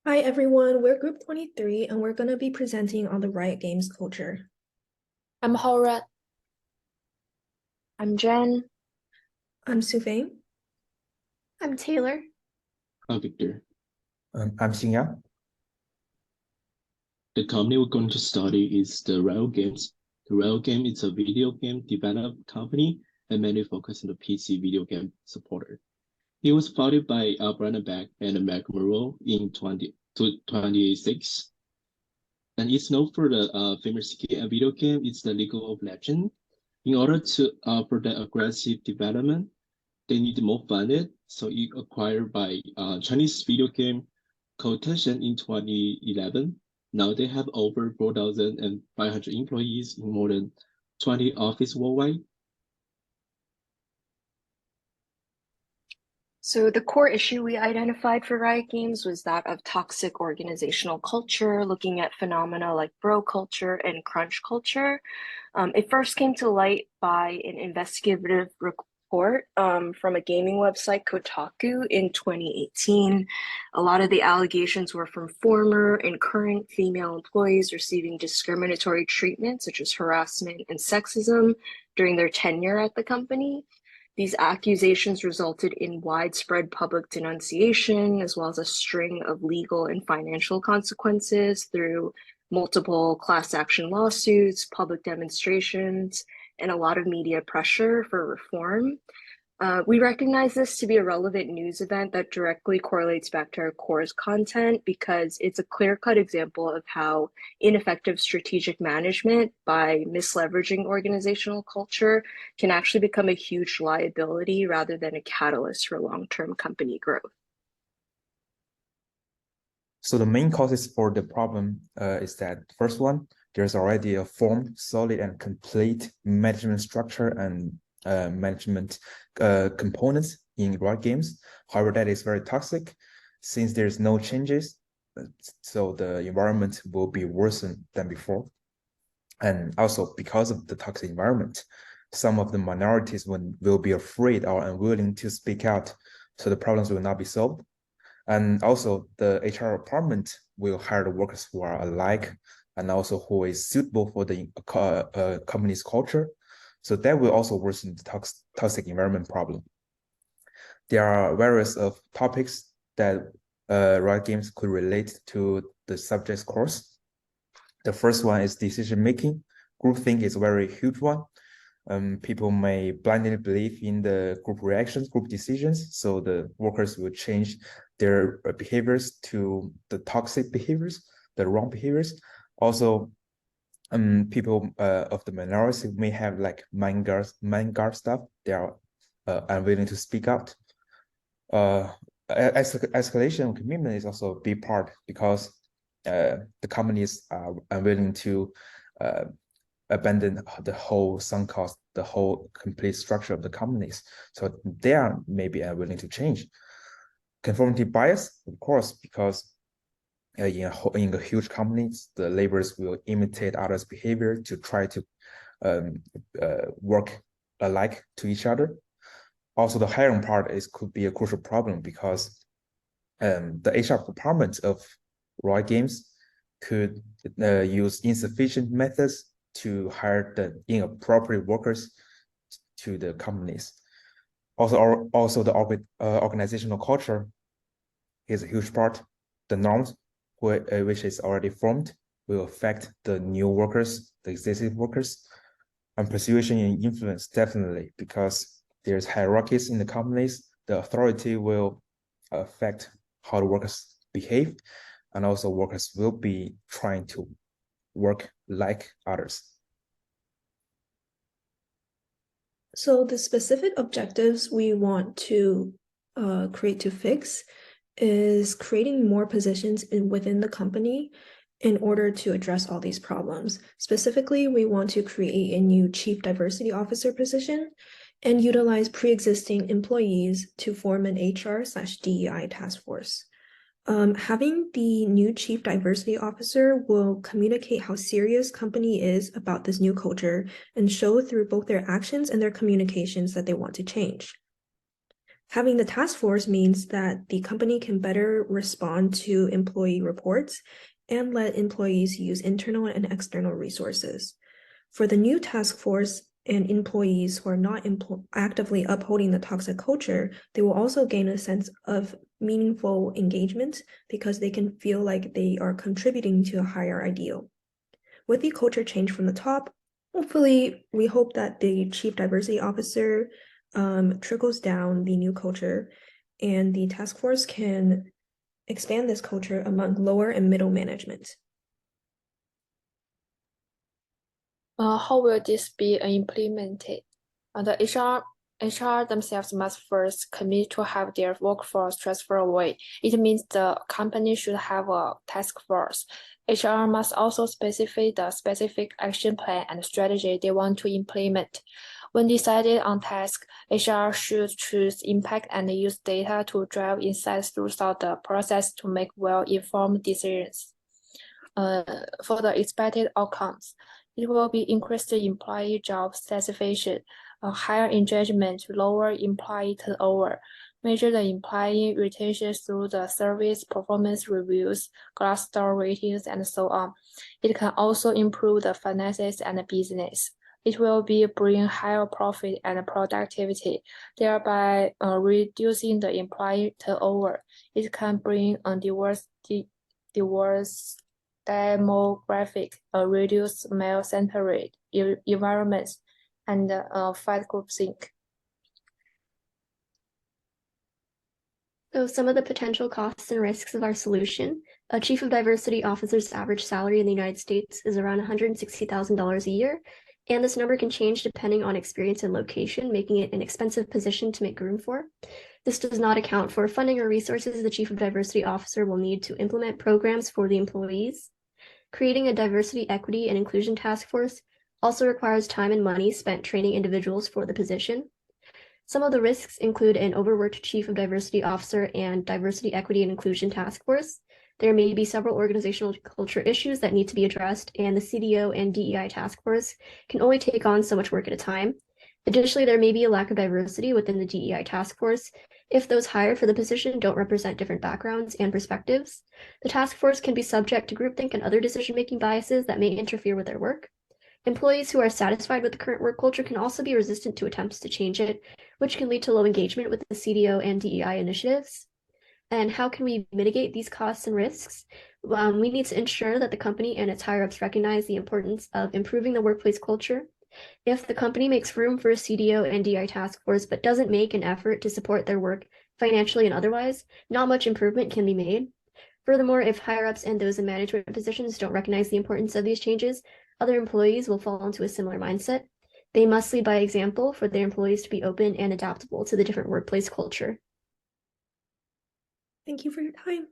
Hi everyone, we're Group 23 and we're going to be presenting on the Riot Games culture. I'm Hora. I'm Jen. I'm Sufeng. I'm Taylor. Victor. I'm Xingyang. The company we're going to study is the Riot Games. The Riot Game is a video game development company and mainly focused on the PC video game supporter. It was founded by Brandon Beck and Mac Murrow in 2006. And it's known for the famous video game. It's the League of Legends. In order to for the aggressive development, they need more funded. So it acquired by Chinese video game called Tencent in 2011. Now they have over 4,500 employees in more than 20 offices worldwide. So the core issue we identified for Riot Games was that of toxic organizational culture, looking at phenomena like bro culture and crunch culture. It first came to light by an investigative report from a gaming website, Kotaku, in 2018. A lot of the allegations were from former and current female employees receiving discriminatory treatment, such as harassment and sexism, during their tenure at the company. These accusations resulted in widespread public denunciation, as well as a string of legal and financial consequences through multiple class action lawsuits, public demonstrations, and a lot of media pressure for reform. We recognize this to be a relevant news event that directly correlates back to our core's content because it's a clear-cut example of how ineffective strategic management by misleveraging organizational culture can actually become a huge liability rather than a catalyst for long-term company growth. So the main causes for the problem is that first one, there's already a formed, solid, and complete management structure and management components in Riot Games. However, that is very toxic since there's no changes. So the environment will be worsened than before. And also because of the toxic environment, some of the minorities will be afraid or unwilling to speak out. So the problems will not be solved. And also the HR department will hire the workers who are alike and also who is suitable for the company's culture. So that will also worsen the toxic environment problem. There are various of topics that Riot Games could relate to the subject's course. The first one is decision making. Groupthink is a very huge one. People may blindly believe in the group reactions, group decisions, so the workers will change their behaviors to the toxic behaviors, the wrong behaviors. Also, people of the minority may have like mind guard stuff. They are unwilling to speak out. Escalation commitment is also a big part because the companies are unwilling to abandon the whole sunk cost, the whole complete structure of the companies. So they are maybe unwilling to change. Conformity bias, of course, because in a huge companies, the laborers will imitate others' behavior to try to work alike to each other. Also, the hiring part could be a crucial problem because the HR department of Riot Games could use insufficient methods to hire the inappropriate workers to the companies. Also the organizational culture is a huge part. The norms, which is already formed, will affect the new workers, the existing workers. And persuasion and influence, definitely, because there's hierarchies in the companies. The authority will affect how the workers behave, and also workers will be trying to work like others. So the specific objectives we want to create to fix is creating more positions within the company in order to address all these problems. Specifically, we want to create a new Chief Diversity Officer position and utilize pre-existing employees to form an HR/DEI task force. Having the new Chief Diversity Officer will communicate how serious company is about this new culture and show through both their actions and their communications that they want to change. Having the task force means that the company can better respond to employee reports and let employees use internal and external resources. For the new task force and employees who are not actively upholding the toxic culture, they will also gain a sense of meaningful engagement because they can feel like they are contributing to a higher ideal. With the culture change from the top, hopefully, we hope that the chief diversity officer trickles down the new culture, and the task force can expand this culture among lower and middle management. How will this be implemented? The HR themselves must first commit to have their workforce transfer away. It means the company should have a task force. HR must also specify the specific action plan and strategy they want to implement. When decided on task, HR should choose impact and use data to drive insights throughout the process to make well-informed decisions. For the expected outcomes, it will be increased employee job satisfaction, higher engagement, lower employee turnover, measure the employee retention through the service performance reviews, Glassdoor ratings, and so on. It can also improve the finances and the business. It will be bring higher profit and productivity, thereby reducing the employee turnover. It can bring a diverse demographic, reduce male-centered environments, and fight groupthink. So some of the potential costs and risks of our solution. A chief of diversity officer's average salary in the United States is around $160,000 a year, and this number can change depending on experience and location, making it an expensive position to make room for. This does not account for funding or resources the chief of diversity officer will need to implement programs for the employees. Creating a diversity, equity, and inclusion task force also requires time and money spent training individuals for the position. Some of the risks include an overworked chief of diversity officer and diversity, equity, and inclusion task force. There may be several organizational culture issues that need to be addressed, and the CDO and DEI task force can only take on so much work at a time. Additionally, there may be a lack of diversity within the DEI task force if those hired for the position don't represent different backgrounds and perspectives. The task force can be subject to groupthink and other decision-making biases that may interfere with their work. Employees who are satisfied with the current work culture can also be resistant to attempts to change it, which can lead to low engagement with the CDO and DEI initiatives. And how can we mitigate these costs and risks? We need to ensure that the company and its higher-ups recognize the importance of improving the workplace culture. If the company makes room for a CDO and DI task force but doesn't make an effort to support their work financially and otherwise, not much improvement can be made. Furthermore, if higher-ups and those in management positions don't recognize the importance of these changes, other employees will fall into a similar mindset. They must lead by example for their employees to be open and adaptable to the different workplace culture. Thank you for your time.